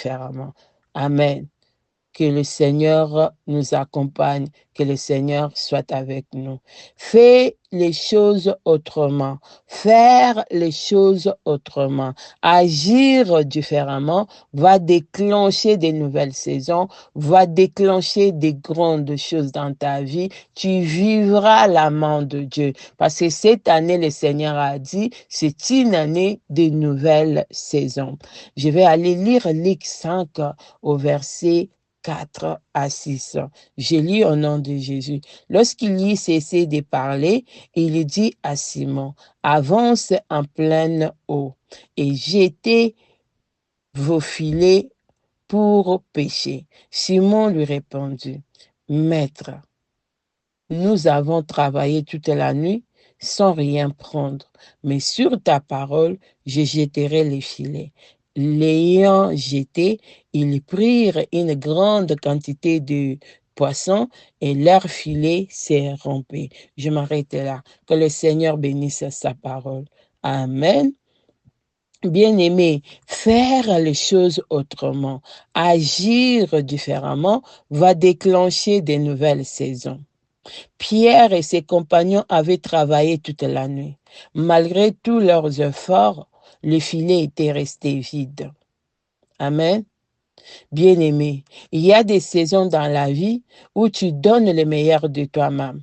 différemment. Amen. Que le Seigneur nous accompagne, que le Seigneur soit avec nous. Fais les choses autrement, faire les choses autrement, agir différemment va déclencher des nouvelles saisons, va déclencher des grandes choses dans ta vie. Tu vivras la main de Dieu. Parce que cette année, le Seigneur a dit, c'est une année de nouvelles saisons. Je vais aller lire Luc 5 au verset 4 à 6. Je lis au nom de Jésus. Lorsqu'il y cessait de parler, il dit à Simon, avance en pleine eau et jetez vos filets pour pêcher. Simon lui répondit, Maître, nous avons travaillé toute la nuit sans rien prendre, mais sur ta parole, je jetterai les filets. L'ayant jeté, ils prirent une grande quantité de poissons et leur filet s'est rompu. Je m'arrête là. Que le Seigneur bénisse sa parole. Amen. Bien-aimé, faire les choses autrement, agir différemment va déclencher de nouvelles saisons. Pierre et ses compagnons avaient travaillé toute la nuit. Malgré tous leurs efforts, le filet était resté vide. Amen. Bien-aimé, il y a des saisons dans la vie où tu donnes le meilleur de toi-même.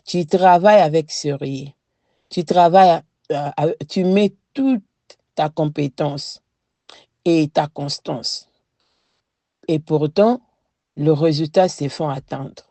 Tu travailles avec sérieux. Tu travailles, tu mets toute ta compétence et ta constance. Et pourtant, le résultat se fait attendre.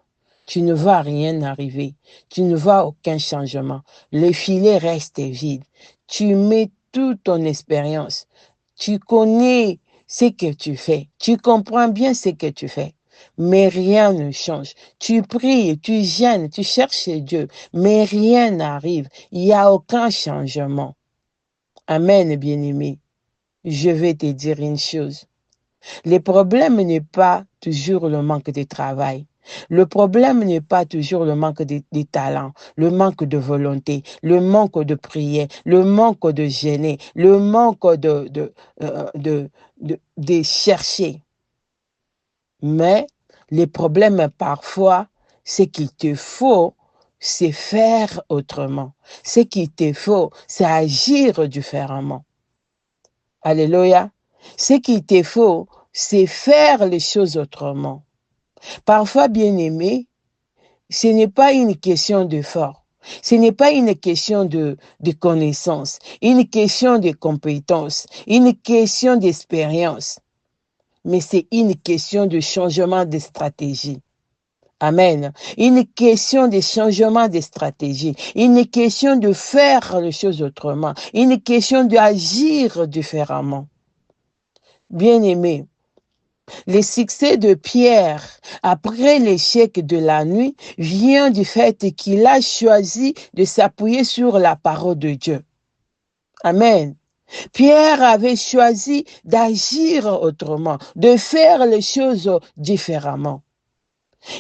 Tu ne vois rien arriver. Tu ne vois aucun changement. Le filet reste vide. Tu mets toute ton expérience. Tu connais ce que tu fais. Tu comprends bien ce que tu fais. Mais rien ne change. Tu pries, tu gênes, tu cherches Dieu, mais rien n'arrive. Il n'y a aucun changement. Amen, bien-aimé. Je vais te dire une chose. Le problème n'est pas toujours le manque de travail. Le problème n'est pas toujours le manque de talent, le manque de volonté, le manque de prière, le manque de gêner, le manque de chercher. Mais le problème parfois, c'est qu'il te faut, c'est faire autrement. Ce qu'il te faut, c'est agir différemment. Alléluia. Ce qu'il te faut, c'est faire les choses autrement. Parfois, bien-aimé, ce n'est pas une question d'effort. Ce n'est pas une question de connaissance, une question de compétence, une question d'expérience, mais c'est une question de changement de stratégie. Amen. Une question de changement de stratégie, une question de faire les choses autrement, une question d'agir différemment. Bien-aimé, le succès de Pierre après l'échec de la nuit vient du fait qu'il a choisi de s'appuyer sur la parole de Dieu. Amen. Pierre avait choisi d'agir autrement, de faire les choses différemment.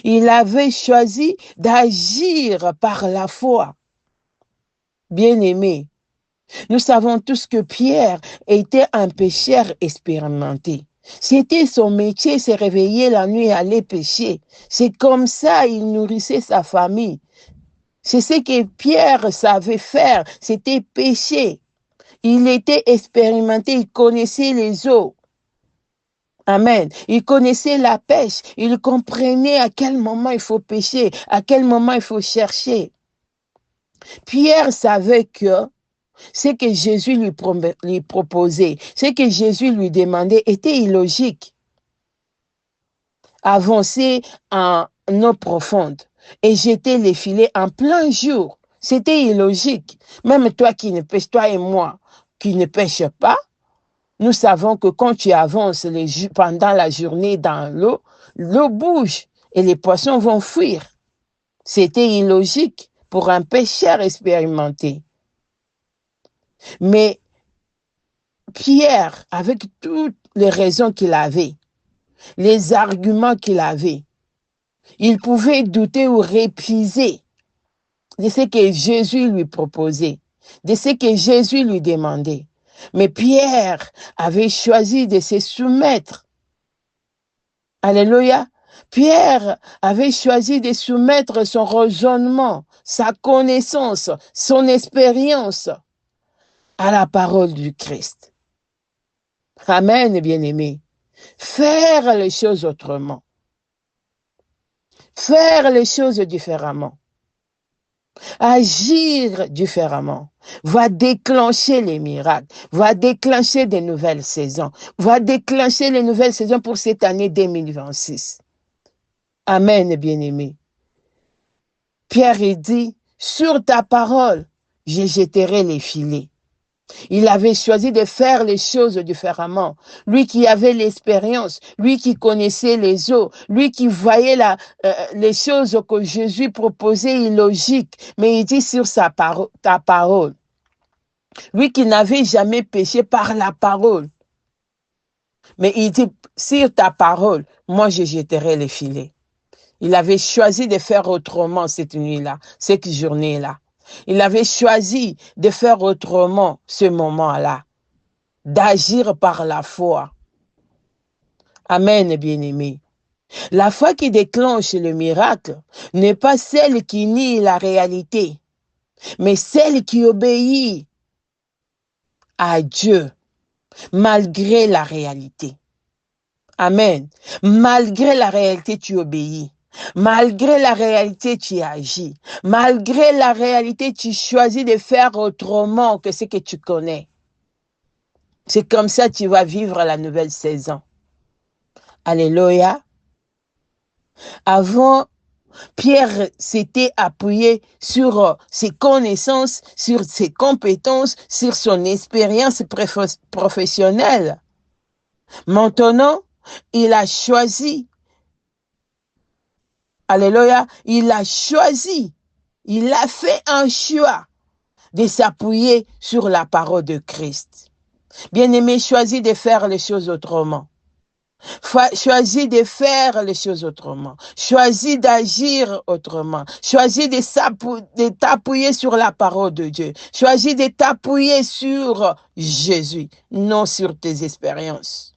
Il avait choisi d'agir par la foi. Bien-aimé, nous savons tous que Pierre était un pécheur expérimenté. C'était son métier, se réveiller la nuit et aller pêcher. C'est comme ça il nourrissait sa famille. C'est ce que Pierre savait faire, c'était pêcher. Il était expérimenté, il connaissait les eaux. Amen. Il connaissait la pêche, il comprenait à quel moment il faut pêcher, à quel moment il faut chercher. Pierre savait que ce que Jésus lui proposait, ce que Jésus lui demandait était illogique. Avancer en eau profonde et jeter les filets en plein jour, c'était illogique. Même toi qui ne pêches, toi et moi qui ne pêchons pas, nous savons que quand tu avances pendant la journée dans l'eau, l'eau bouge et les poissons vont fuir. C'était illogique pour un pêcheur expérimenté. Mais Pierre, avec toutes les raisons qu'il avait, les arguments qu'il avait, il pouvait douter ou répriser de ce que Jésus lui proposait, de ce que Jésus lui demandait. Mais Pierre avait choisi de se soumettre Alléluia. Pierre avait choisi de soumettre son raisonnement, sa connaissance, son expérience à la parole du Christ. Amen, bien-aimés. Faire les choses autrement. Faire les choses différemment. Agir différemment va déclencher les miracles, va déclencher de nouvelles saisons, va déclencher les nouvelles saisons pour cette année 2026. Amen, bien-aimé. Pierre dit, sur ta parole, je jetterai les filets. Il avait choisi de faire les choses différemment. Lui qui avait l'expérience, lui qui connaissait les eaux, lui qui voyait les choses que Jésus proposait illogiques, mais il dit sur ta parole. Lui qui n'avait jamais péché par la parole, mais il dit sur ta parole, moi je jetterai les filets. Il avait choisi de faire autrement cette nuit-là, cette journée-là. Il avait choisi de faire autrement ce moment-là, d'agir par la foi. Amen, bien-aimé. La foi qui déclenche le miracle n'est pas celle qui nie la réalité, mais celle qui obéit à Dieu malgré la réalité. Amen. Malgré la réalité, tu obéis. Malgré la réalité, tu agis. Malgré la réalité, tu choisis de faire autrement que ce que tu connais. C'est comme ça que tu vas vivre la nouvelle saison. Alléluia. Avant, Pierre s'était appuyé sur ses connaissances, sur ses compétences, sur son expérience professionnelle. Maintenant, il a choisi. Alléluia, il a choisi, il a fait un choix de s'appuyer sur la parole de Christ. Bien-aimé, choisis de faire les choses autrement. Choisis de faire les choses autrement. Choisis d'agir autrement. Choisis de t'appuyer sur la parole de Dieu. Choisis de t'appuyer sur Jésus, non sur tes expériences.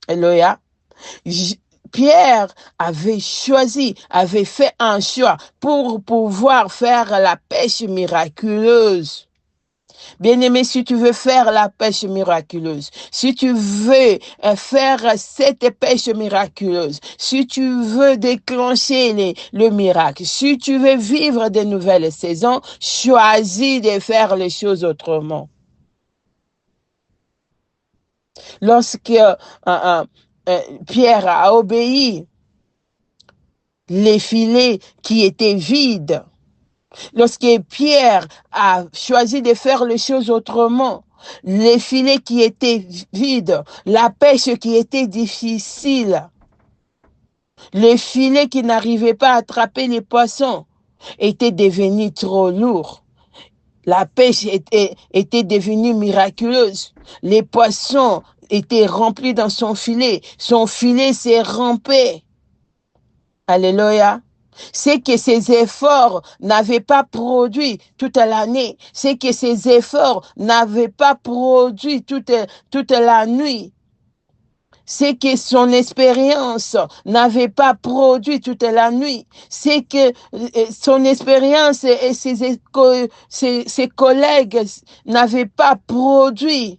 Alléluia. Pierre avait choisi, avait fait un choix pour pouvoir faire la pêche miraculeuse. Bien-aimé, si tu veux faire la pêche miraculeuse, si tu veux faire cette pêche miraculeuse, si tu veux déclencher le miracle, si tu veux vivre de nouvelles saisons, choisis de faire les choses autrement. Lorsque Pierre a obéi, les filets qui étaient vides. Lorsque Pierre a choisi de faire les choses autrement, les filets qui étaient vides, la pêche qui était difficile, les filets qui n'arrivaient pas à attraper les poissons étaient devenus trop lourds. La pêche était devenue miraculeuse. Les poissons étaient remplis dans son filet s'est rempli. Alléluia. C'est que ces efforts n'avaient pas produit toute l'année. C'est que ces efforts n'avaient pas produit toute la nuit. C'est que son expérience n'avait pas produit toute la nuit. C'est que son expérience et ses collègues n'avaient pas produit.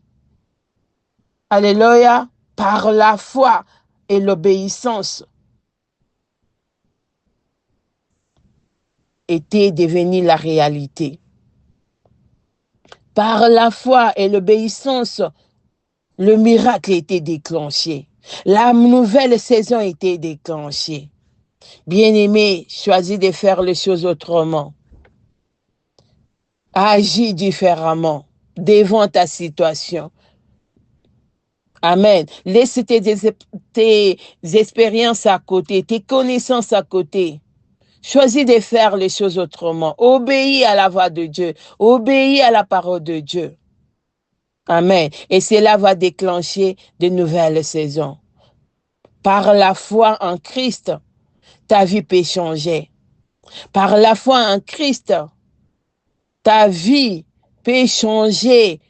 Alléluia. Par la foi et l'obéissance. Était devenue la réalité. Par la foi et l'obéissance, le miracle était déclenché. La nouvelle saison était déclenchée. Bien-aimé, choisis de faire les choses autrement. Agis différemment devant ta situation. Amen. Laisse tes expériences à côté, tes connaissances à côté. Choisis de faire les choses autrement. Obéis à la voix de Dieu. Obéis à la parole de Dieu. Amen. Et cela va déclencher de nouvelles saisons. Par la foi en Christ, ta vie peut changer. Par la foi en Christ, ta vie peut changer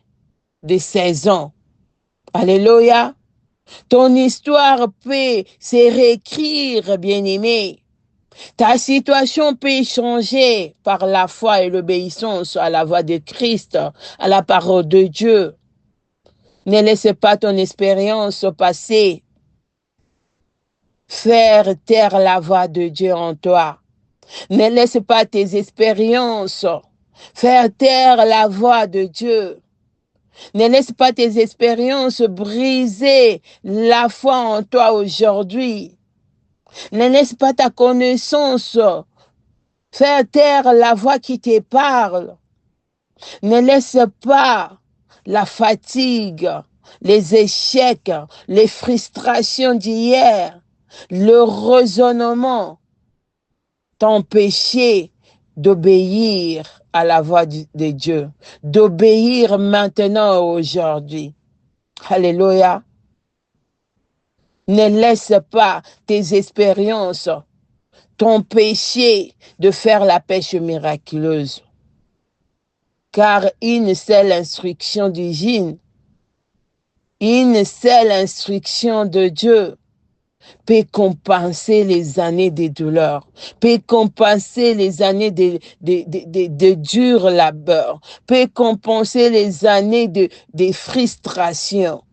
de saison. Alléluia. Ton histoire peut se réécrire, bien-aimé. Ta situation peut changer par la foi et l'obéissance à la voix de Christ, à la parole de Dieu. Ne laisse pas ton expérience passée faire taire la voix de Dieu en toi. Ne laisse pas tes expériences faire taire la voix de Dieu. Ne laisse pas tes expériences briser la foi en toi aujourd'hui. Ne laisse pas ta connaissance faire taire la voix qui te parle. Ne laisse pas la fatigue, les échecs, les frustrations d'hier, le raisonnement t'empêcher d'obéir à la voix de Dieu, d'obéir maintenant aujourd'hui. Alléluia. Ne laisse pas tes expériences t'empêcher de faire la pêche miraculeuse. Car une seule instruction divine, une seule instruction de Dieu peut compenser les années de douleur, peut compenser les années de dur labeur, peut compenser les années de frustration.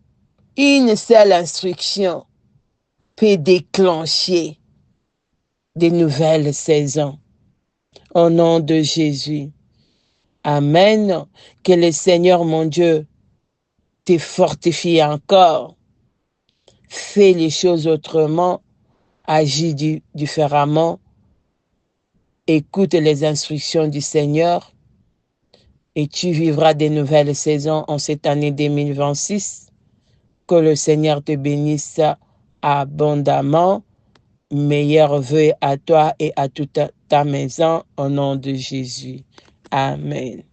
Une seule instruction peut déclencher de nouvelles saisons. Au nom de Jésus. Amen. Que le Seigneur, mon Dieu, te fortifie encore. Fais les choses autrement. Agis différemment. Écoute les instructions du Seigneur. Et tu vivras de nouvelles saisons en cette année 2026. Que le Seigneur te bénisse abondamment. Meilleurs vœux à toi et à toute ta maison au nom de Jésus. Amen.